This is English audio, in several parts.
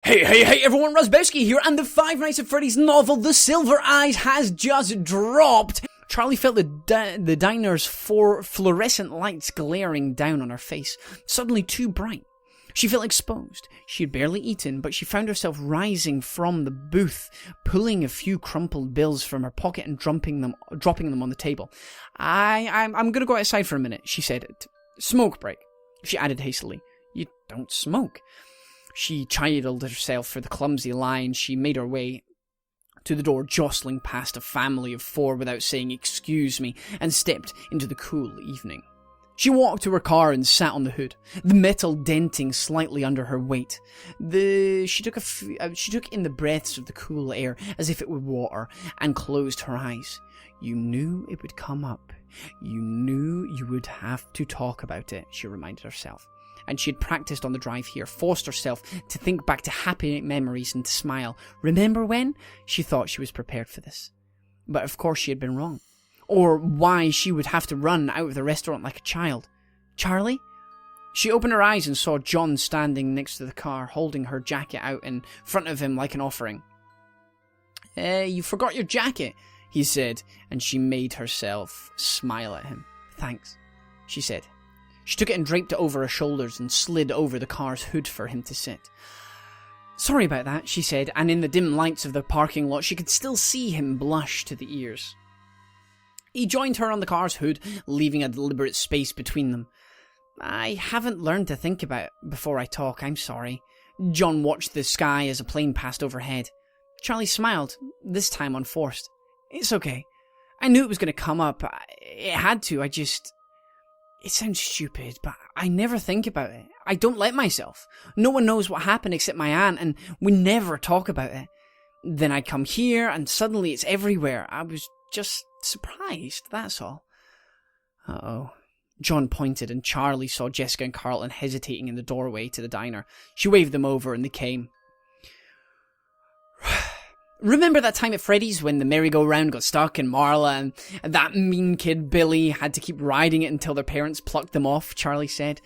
Hey everyone, Razzbowski here, and the Five Nights at Freddy's novel, The Silver Eyes, has just dropped. Charlie felt the diner's four fluorescent lights glaring down on her face, suddenly too bright. She felt exposed. She had barely eaten, but she found herself rising from the booth, pulling a few crumpled bills from her pocket and dropping them on the table. I'm gonna go outside for a minute, she said. Smoke break, she added hastily. You don't smoke. She chided herself for the clumsy lie, and she made her way to the door, jostling past a family of four without saying "excuse me," and stepped into the cool evening. She walked to her car and sat on the hood, the metal denting slightly under her weight. She took in the breaths of the cool air as if it were water, and closed her eyes. You knew it would come up. You knew you would have to talk about it, she reminded herself. And she had practiced on the drive here, forced herself to think back to happy memories and to smile. Remember when? She thought she was prepared for this. But of course she had been wrong. Or why she would have to run out of the restaurant like a child. Charlie? She opened her eyes and saw John standing next to the car, holding her jacket out in front of him like an offering. You forgot your jacket, he said, and she made herself smile at him. Thanks, she said. She took it and draped it over her shoulders and slid over the car's hood for him to sit. Sorry about that, she said, and in the dim lights of the parking lot she could still see him blush to the ears. He joined her on the car's hood, leaving a deliberate space between them. I haven't learned to think about it before I talk, I'm sorry. John watched the sky as a plane passed overhead. Charlie smiled, this time unforced. It's okay. I knew it was going to come up. It had to, It sounds stupid, but I never think about it. I don't let myself. No one knows what happened except my aunt, and we never talk about it. Then I'd come here, and suddenly it's everywhere. I was just surprised, that's all. Uh-oh. John pointed, and Charlie saw Jessica and Carlton hesitating in the doorway to the diner. She waved them over, and they came. Remember that time at Freddy's when the merry-go-round got stuck and Marla and that mean kid Billy had to keep riding it until their parents plucked them off, Charlie said.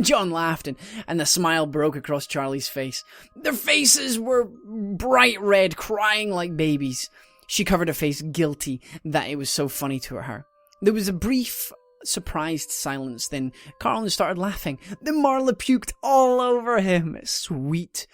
John laughed and the smile broke across Charlie's face. Their faces were bright red, crying like babies. She covered her face, guilty that it was so funny to her. There was a brief, surprised silence, then Carlton started laughing. Then Marla puked all over him. Sweet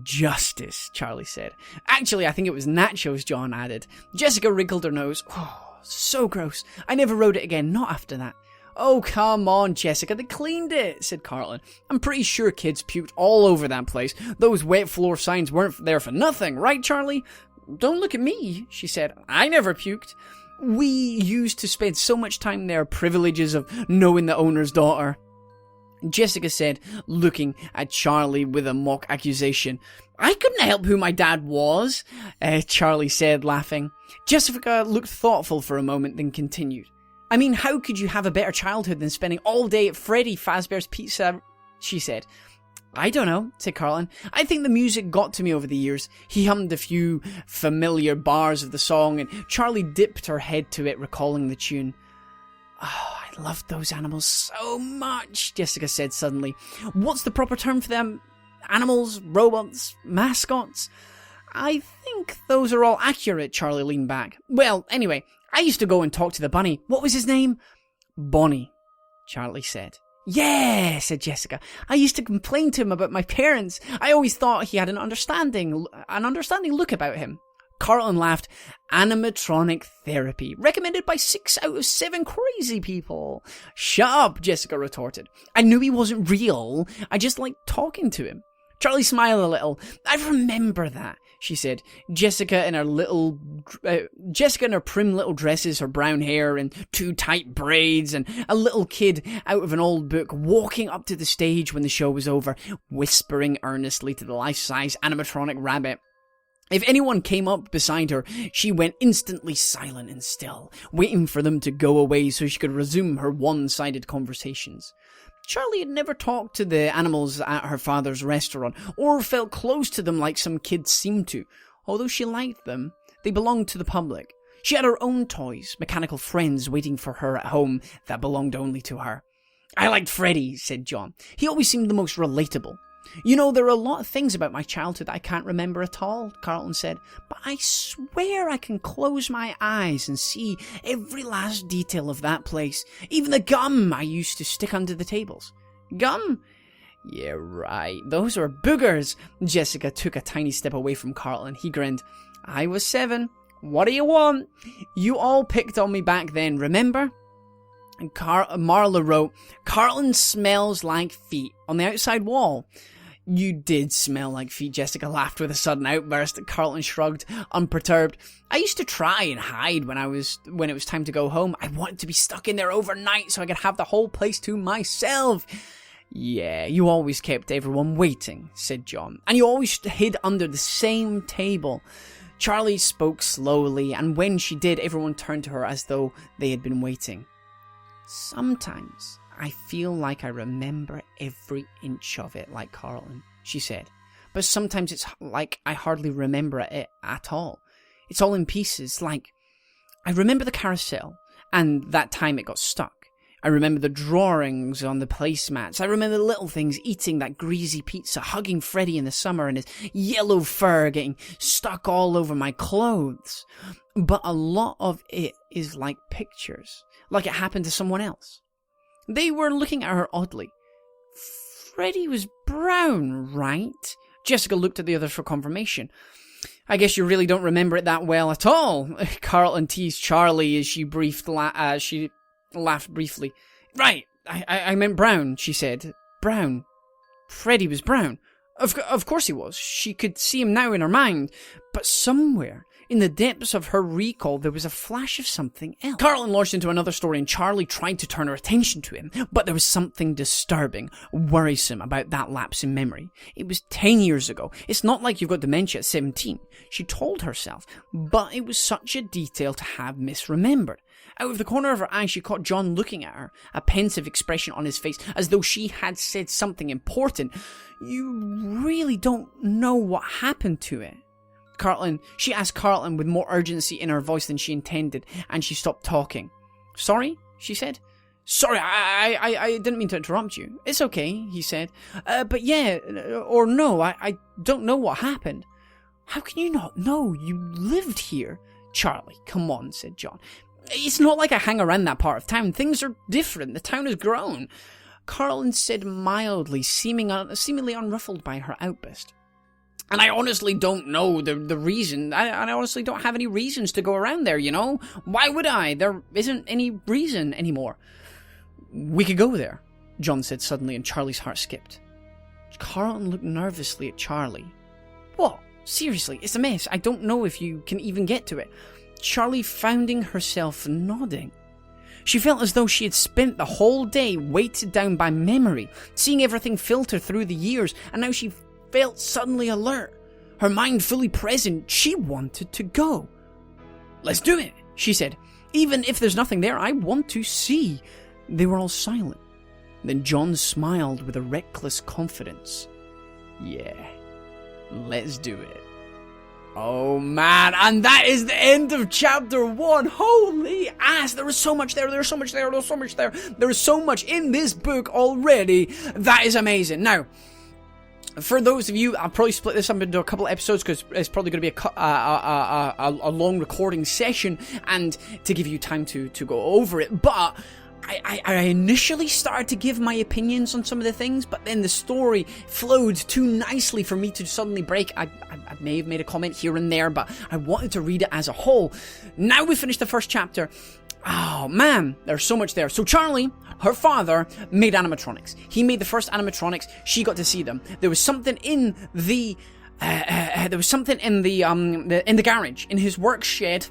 justice, Charlie said. Actually, I think it was nachos, John added. Jessica wrinkled her nose. Oh, so gross. I never wrote it again, not after that. Oh, come on, Jessica, they cleaned it, said Carlton. I'm pretty sure kids puked all over that place. Those wet floor signs weren't there for nothing, right, Charlie? Don't look at me, she said. I never puked. We used to spend so much time there, privileges of knowing the owner's daughter. Jessica said, looking at Charlie with a mock accusation. I couldn't help who my dad was, Charlie said, laughing. Jessica looked thoughtful for a moment, then continued. I mean, how could you have a better childhood than spending all day at Freddy Fazbear's Pizza, she said. I don't know, said Carlton. I think the music got to me over the years. He hummed a few familiar bars of the song, and Charlie dipped her head to it, recalling the tune. Oh, I loved those animals so much, Jessica said suddenly. What's the proper term for them? Animals, robots, mascots? I think those are all accurate, Charlie leaned back. Well, anyway, I used to go and talk to the bunny. What was his name? Bonnie, Charlie said. Yeah, said Jessica. I used to complain to him about my parents. I always thought he had an understanding look about him. Carlton laughed. Animatronic therapy. Recommended by 6 out of 7 crazy people. Shut up, Jessica retorted. I knew he wasn't real. I just liked talking to him. Charlie smiled a little. I remember that, she said. Jessica in her prim little dresses, her brown hair and 2 tight braids, and a little kid out of an old book walking up to the stage when the show was over, whispering earnestly to the life-size animatronic rabbit. If anyone came up beside her, she went instantly silent and still, waiting for them to go away so she could resume her one-sided conversations. Charlie had never talked to the animals at her father's restaurant, or felt close to them like some kids seemed to. Although she liked them, they belonged to the public. She had her own toys, mechanical friends waiting for her at home that belonged only to her. I liked Freddy, said John. He always seemed the most relatable. You know, there are a lot of things about my childhood that I can't remember at all, Carlton said, but I swear I can close my eyes and see every last detail of that place, even the gum I used to stick under the tables. Gum? Yeah, right, those were boogers. Jessica took a tiny step away from Carlton. He grinned. I was 7. What do you want? You all picked on me back then, remember? And Marla wrote, Carlton smells like feet on the outside wall. You did smell like feet, Jessica laughed with a sudden outburst. Carlton shrugged, unperturbed. I used to try and hide when it was time to go home. I wanted to be stuck in there overnight so I could have the whole place to myself. Yeah, you always kept everyone waiting, said John. And you always hid under the same table. Charlie spoke slowly, and when she did, everyone turned to her as though they had been waiting. Sometimes I feel like I remember every inch of it, like Carlton, she said. But sometimes it's like I hardly remember it at all. It's all in pieces, like I remember the carousel and that time it got stuck. I remember the drawings on the placemats. I remember the little things, eating that greasy pizza, hugging Freddy in the summer and his yellow fur getting stuck all over my clothes. But a lot of it is like pictures, like it happened to someone else. They were looking at her oddly. Freddy was brown, right? Jessica looked at the others for confirmation. I guess you really don't remember it that well at all. Carlton teased Charlie as she laughed briefly. Right, I meant brown, she said. Brown. Freddy was brown. Of course he was. She could see him now in her mind. But somewhere, in the depths of her recall, there was a flash of something else. Carlton launched into another story and Charlie tried to turn her attention to him, but there was something disturbing, worrisome about that lapse in memory. It was 10 years ago. It's not like you've got dementia at 17, she told herself, but it was such a detail to have misremembered. Out of the corner of her eye, she caught John looking at her, a pensive expression on his face, as though she had said something important. You really don't know what happened to it? She asked Carlton with more urgency in her voice than she intended, and she stopped talking. Sorry, she said. Sorry, I didn't mean to interrupt you. It's okay, he said. But yeah, or no, I don't know what happened. How can you not know? You lived here. Charlie, come on, said John. It's not like I hang around that part of town. Things are different. The town has grown. Carlton said mildly, seemingly unruffled by her outburst. And I honestly don't know the reason. I honestly don't have any reasons to go around there, you know? Why would I? There isn't any reason anymore. We could go there, John said suddenly, and Charlie's heart skipped. Carlton looked nervously at Charlie. What? Seriously, it's a mess. I don't know if you can even get to it. Charlie finding herself nodding. She felt as though she had spent the whole day weighted down by memory, seeing everything filter through the years, and now she felt suddenly alert. Her mind fully present, she wanted to go. Let's do it, she said. Even if there's nothing there, I want to see. They were all silent. Then John smiled with a reckless confidence. Yeah, let's do it. Oh man, and that is the end of chapter 1. Holy ass, there was so much there, there was so much there, there was so much there. There is so much in this book already. That is amazing. Now, for those of you, I'll probably split this up into a couple of episodes because it's probably going to be a long recording session and to give you time to go over it. But I initially started to give my opinions on some of the things, but then the story flowed too nicely for me to suddenly break. I may have made a comment here and there, but I wanted to read it as a whole. Now we finished the first chapter. Oh man, there's so much there. So Charlie, her father, made animatronics. He made the first animatronics. She got to see them. There was something in the garage, in his work shed,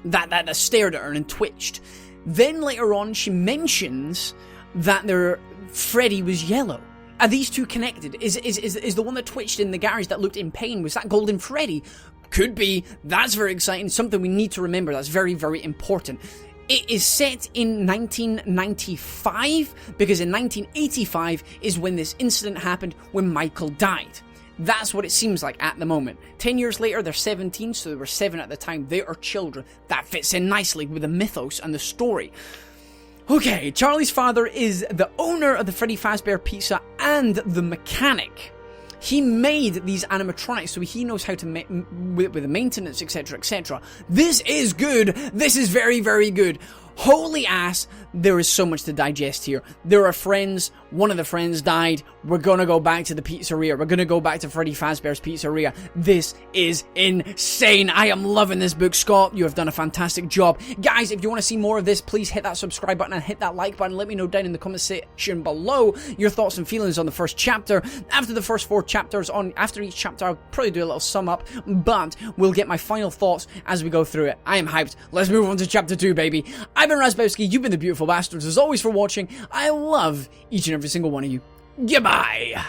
that stared at her and twitched. Then later on, she mentions that Freddy was yellow. Are these two connected? Is the one that twitched in the garage that looked in pain, was that Golden Freddy? Could be. That's very exciting. Something we need to remember. That's very, very important. It is set in 1995, because in 1985 is when this incident happened, when Michael died. That's what it seems like at the moment. 10 years later, they're 17, so they were 7 at the time. They are children. That fits in nicely with the mythos and the story. Okay, Charlie's father is the owner of the Freddy Fazbear Pizza and the mechanic. He made these animatronics, so he knows how to make with the maintenance, etc., etc. This is good. This is very, very good. Holy ass, there is so much to digest here. There are friends. One of the friends died. We're gonna go back to the pizzeria. We're gonna go back to Freddy Fazbear's Pizzeria. This is insane. I am loving this book, Scott. You have done a fantastic job. Guys, if you want to see more of this, please hit that subscribe button and hit that like button. Let me know down in the comment section below your thoughts and feelings on the first chapter. After the first 4 chapters, after each chapter, I'll probably do a little sum up, but we'll get my final thoughts as we go through it. I am hyped. Let's move on to chapter 2, baby. I've been Razzbowski. You've been the beautiful bastards. As always, for watching. I love each and every single one of you. Goodbye.